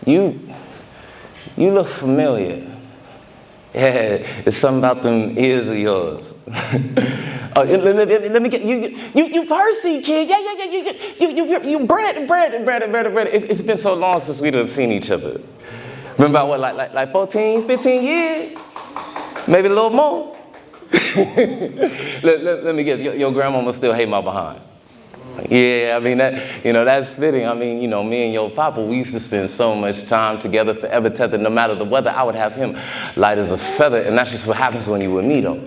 You look familiar. Yeah, it's something about them ears of yours. Oh, let me get you Percy, kid. Yeah. You Brad. It's been so long since we done seen each other. Remember what, like 14, 15 years? Maybe a little more? let me guess, your grandmama still hate my behind. Yeah, I mean, that's fitting. I mean, me and your papa, we used to spend so much time together, forever tethered. No matter the weather, I would have him light as a feather, and that's just what happens when you with me, though.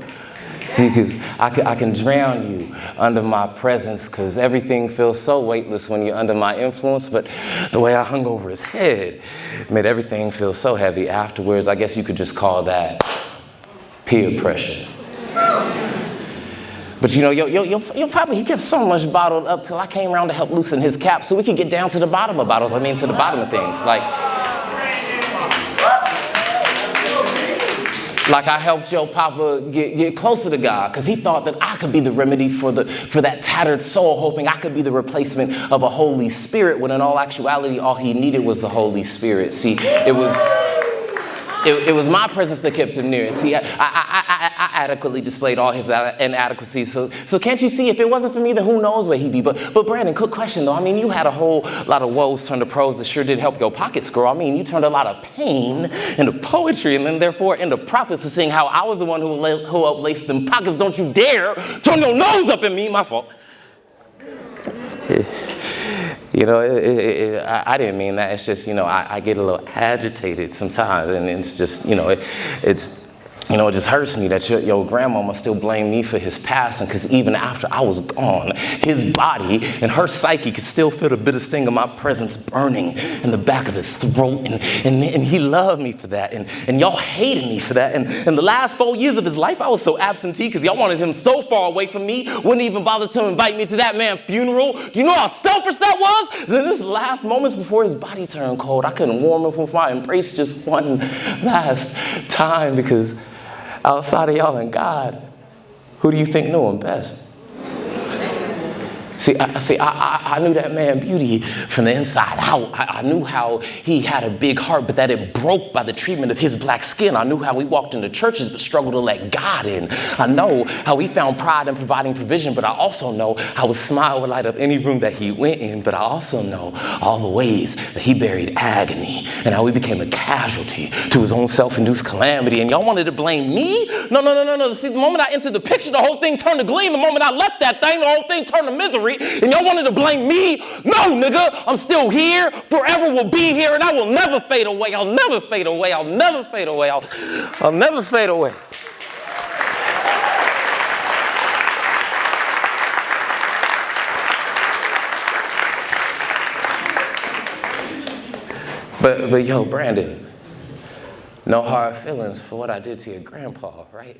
See, because I can drown you under my presence, because everything feels so weightless when you're under my influence, but the way I hung over his head made everything feel so heavy afterwards. I guess you could just call that peer pressure. But your papa, he kept so much bottled up till I came around to help loosen his cap so we could get down to the bottom of bottles. I mean, to the bottom of things. Like I helped your papa get closer to God, because he thought that I could be the remedy for that tattered soul, hoping I could be the replacement of a Holy Spirit, when in all actuality, all he needed was the Holy Spirit. See, it was my presence that kept him near. See, I adequately displayed all his inadequacies. So can't you see, if it wasn't for me, then who knows where he'd be? But Brandon, quick question though. I mean, you had a whole lot of woes turned to prose that sure did help your pockets grow. I mean, you turned a lot of pain into poetry, and then therefore into prophets, of seeing how I was the one who uplaced them pockets. Don't you dare turn your nose up at me. My fault. I didn't mean that. It's just, I get a little agitated sometimes, and it's just, it just hurts me that your grandmama still blame me for his passing, because even after I was gone, his body and her psyche could still feel the bitter sting of my presence burning in the back of his throat, and he loved me for that, and y'all hated me for that, and in the last 4 years of his life, I was so absentee because y'all wanted him so far away from me, wouldn't even bother to invite me to that man's funeral. Do you know how selfish that was? Then this last moments before his body turned cold, I couldn't warm him with my embrace just one last time, because outside of y'all and God, who do you think knew him best? I knew that man beauty from the inside out. I knew how he had a big heart, but that it broke by the treatment of his black skin. I knew how he walked into churches, but struggled to let God in. I know how he found pride in providing provision, but I also know how his smile would light up any room that he went in. But I also know all the ways that he buried agony, and how he became a casualty to his own self-induced calamity. And y'all wanted to blame me? No. See, the moment I entered the picture, the whole thing turned to gleam. The moment I left that thing, the whole thing turned to misery. And y'all wanted to blame me? No, nigga, I'm still here, forever will be here, and I will never fade away. I'll never fade away. I'll never fade away. I'll never fade away. But yo, Brandon, no hard feelings for what I did to your grandpa, right?